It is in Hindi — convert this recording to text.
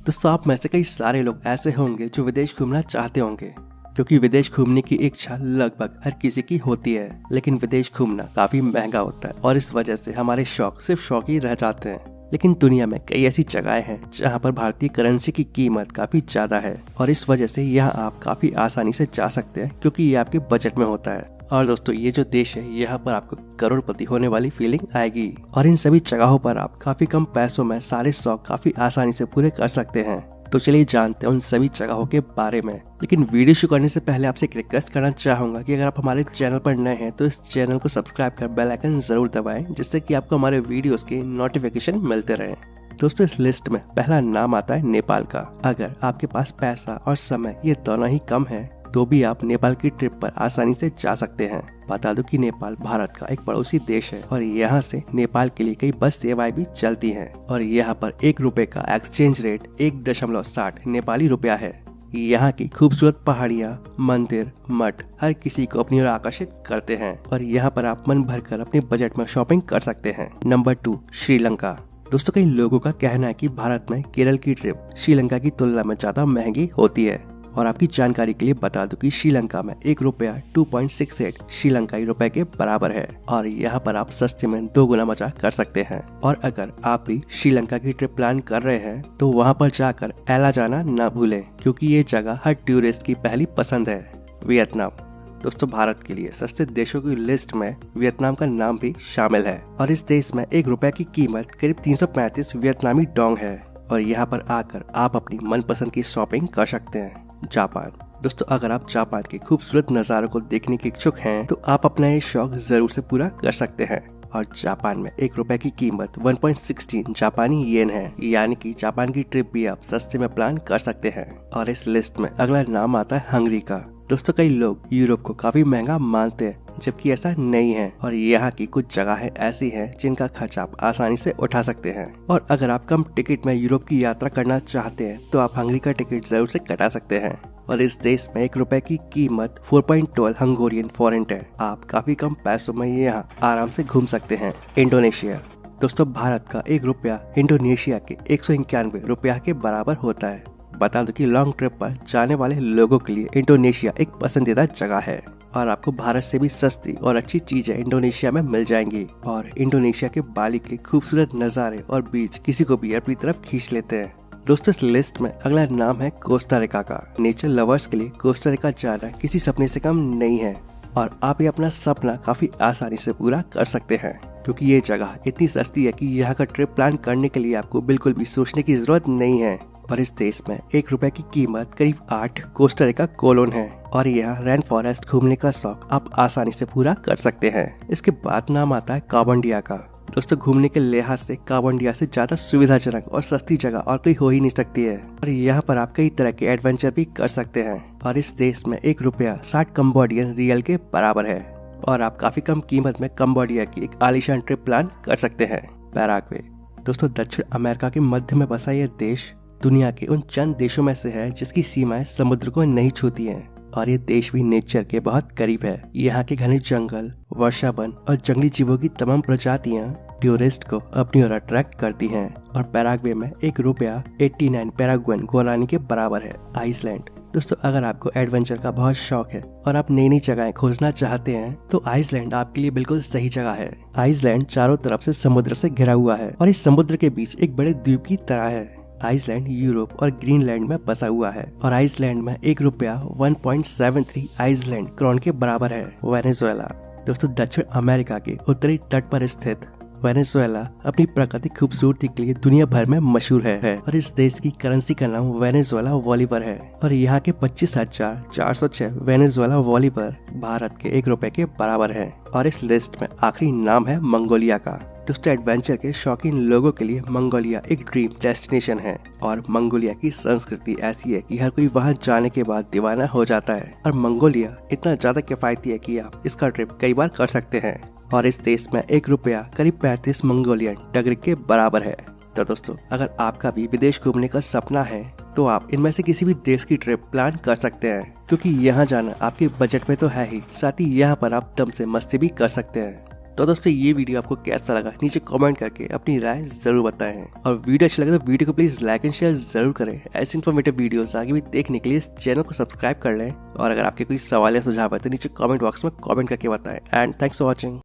दोस्तों आप में से कई सारे लोग ऐसे होंगे जो विदेश घूमना चाहते होंगे, क्योंकि विदेश घूमने की इच्छा लगभग हर किसी की होती है। लेकिन विदेश घूमना काफी महंगा होता है और इस वजह से हमारे शौक सिर्फ शौक ही रह जाते हैं। लेकिन दुनिया में कई ऐसी जगहें हैं जहां पर भारतीय करेंसी की कीमत काफी ज्यादा है और इस वजह से यहां आप काफी आसानी से जा सकते हैं, क्योंकि ये आपके बजट में होता है। और दोस्तों ये जो देश है यहाँ पर आपको करोड़पति होने वाली फीलिंग आएगी और इन सभी जगहों पर आप काफी कम पैसों में सारे शौक काफी आसानी से पूरे कर सकते हैं। तो चलिए जानते हैं उन सभी जगहों के बारे में। लेकिन वीडियो शुरू करने से पहले आपसे एक रिक्वेस्ट करना चाहूंगा कि अगर आप हमारे चैनल पर नए हैं तो इस चैनल को सब्सक्राइब कर बेल आइकन जरूर दबाएं, जिससे कि आपको हमारे वीडियोस के नोटिफिकेशन मिलते रहें। दोस्तों इस लिस्ट में पहला नाम आता है नेपाल का। अगर आपके पास पैसा और समय ये दोनों ही कम है तो भी आप नेपाल की ट्रिप पर आसानी से जा सकते हैं। बता दो कि नेपाल भारत का एक पड़ोसी देश है और यहाँ से नेपाल के लिए कई बस सेवाएं भी चलती हैं और यहाँ पर 1 रुपए का एक्सचेंज रेट 1.60 नेपाली रुपया है। यहाँ की खूबसूरत पहाड़ियाँ, मंदिर, मठ हर किसी को अपनी ओर आकर्षित करते हैं और यहाँ पर आप मन भरकर अपने बजट में शॉपिंग कर सकते हैं। नंबर 2 श्रीलंका। दोस्तों कई लोगों का कहना है कि भारत में केरल की ट्रिप श्रीलंका की तुलना में ज्यादा महंगी होती है और आपकी जानकारी के लिए बता दूं कि श्रीलंका में 1 रुपया 2.68 श्रीलंकाई रुपए के बराबर है और यहाँ पर आप सस्ते में 2 गुना मजा कर सकते हैं। और अगर आप भी श्रीलंका की ट्रिप प्लान कर रहे हैं तो वहाँ पर जाकर एला जाना न भूलें, क्योंकि ये जगह हर टूरिस्ट की पहली पसंद है। वियतनाम। दोस्तों भारत के लिए सस्ते देशों की लिस्ट में वियतनाम का नाम भी शामिल है और इस देश में 1 रुपए की कीमत करीब 335 वियतनामी डोंग है और यहाँ पर आकर आप अपनी मनपसंद की शॉपिंग कर सकते हैं। जापान। दोस्तों अगर आप जापान के खूबसूरत नज़ारों को देखने के इच्छुक हैं तो आप अपना ये शौक जरूर से पूरा कर सकते हैं और जापान में 1 रुपए की कीमत 1.16 जापानी येन है, यानी कि जापान की ट्रिप भी आप सस्ते में प्लान कर सकते हैं। और इस लिस्ट में अगला नाम आता है हंगरी का। दोस्तों कई लोग यूरोप को काफी महंगा मानते हैं, जबकि ऐसा नहीं है और यहाँ की कुछ जगहें ऐसी हैं जिनका खर्च आप आसानी से उठा सकते हैं। और अगर आप कम टिकट में यूरोप की यात्रा करना चाहते हैं तो आप हंगरी का टिकट जरूर से कटा सकते हैं और इस देश में 1 रुपए की कीमत 4.12 हंगोरियन फॉरेंट है। आप काफी कम पैसों में यहाँ आराम से घूम सकते हैं। इंडोनेशिया। दोस्तों भारत का 1 रुपया इंडोनेशिया के 191 रुपया के बराबर होता है। बता दो कि लॉन्ग ट्रिप पर जाने वाले लोगों के लिए इंडोनेशिया एक पसंदीदा जगह है और आपको भारत से भी सस्ती और अच्छी चीजें इंडोनेशिया में मिल जाएंगी। और इंडोनेशिया के बाली के खूबसूरत नज़ारे और बीच किसी को भी अपनी तरफ खींच लेते हैं। दोस्तों इस लिस्ट में अगला नाम है कोस्टा रिका का। नेचर लवर्स के लिए कोस्टा रिका जाना किसी सपने से कम नहीं है और आप ये अपना सपना काफी आसानी से पूरा कर सकते हैं, क्योंकि ये जगह इतनी सस्ती है कि यहाँ का ट्रिप प्लान करने के लिए आपको बिल्कुल भी सोचने की जरूरत नहीं है। और इस देश में 1 रुपए की कीमत करीब 8 कोस्टा रिका कोलोन है और यहाँ रेन फॉरेस्ट घूमने का शौक आप आसानी से पूरा कर सकते हैं। इसके बाद नाम आता है काबोंडिया का। दोस्तों घूमने के लिहाज से काबोंडिया से ज्यादा सुविधाजनक और सस्ती जगह और कोई हो ही नहीं सकती है और यहाँ पर आप कई तरह के एडवेंचर भी कर सकते हैं और इस देश में 1 रुपया 60 कंबोडियन रियल के बराबर है और आप काफी कम कीमत में कंबोडिया की एक आलीशान ट्रिप प्लान कर सकते हैं। पैराग्वे। दोस्तों दक्षिण अमेरिका के मध्य में बसा यह देश दुनिया के उन चंद देशों में से है जिसकी सीमाएं समुद्र को नहीं छूती हैं और ये देश भी नेचर के बहुत करीब है। यहाँ के घने जंगल, वर्षावन और जंगली जीवों की तमाम प्रजातियाँ टूरिस्ट को अपनी ओर अट्रैक्ट करती हैं और पैराग्वे में 1 रुपया 89 पैराग्वेन गुआरानी के बराबर है। आइसलैंड। दोस्तों अगर आपको एडवेंचर का बहुत शौक है और आप नई नई जगहें खोजना चाहते हैं तो आइसलैंड आपके लिए बिल्कुल सही जगह है। आइसलैंड चारों तरफ से समुद्र से घिरा हुआ है और इस समुद्र के बीच एक बड़े द्वीप की तरह है। आइसलैंड यूरोप और ग्रीनलैंड में बसा हुआ है और आइसलैंड में 1 रुपया 1.73 आइसलैंड क्रोन के बराबर है। वेनेजुएला। दोस्तों दक्षिण अमेरिका के उत्तरी तट पर स्थित वेनेजुएला अपनी प्राकृतिक खूबसूरती के लिए दुनिया भर में मशहूर है और इस देश की करेंसी का नाम वेनेजुएला वॉलीवर है और यहाँ के 25,406 वेनेजुएला वॉलीवर भारत के 1 रुपए के बराबर है। और इस लिस्ट में आखिरी नाम है मंगोलिया का। दोस्तों एडवेंचर के शौकीन लोगों के लिए मंगोलिया एक ड्रीम डेस्टिनेशन है और मंगोलिया की संस्कृति ऐसी है कि हर कोई वहां जाने के बाद दीवाना हो जाता है और मंगोलिया इतना ज्यादा किफायती है कि आप इसका ट्रिप कई बार कर सकते हैं और इस देश में 1 रुपया करीब 35 मंगोलियन डगरी के बराबर है। तो दोस्तों अगर आपका भी विदेश घूमने का सपना है तो आप इनमें से किसी भी देश की ट्रिप प्लान कर सकते हैं, क्योंकि यहाँ जाना आपके बजट में तो है ही, साथ ही यहाँ पर आप दम से मस्ती भी कर सकते हैं। तो दोस्तों ये वीडियो आपको कैसा लगा नीचे कमेंट करके अपनी राय जरूर बताएं, और वीडियो अच्छा लगे तो वीडियो को प्लीज लाइक एंड शेयर जरूर करें। ऐसे इन्फॉर्मेटिव वीडियोस आगे भी देखने के लिए इस चैनल को सब्सक्राइब कर लें, और अगर आपके कोई सवाल या सुझाव है तो नीचे कमेंट बॉक्स में कमेंट करके बताएं। And thanks for watching.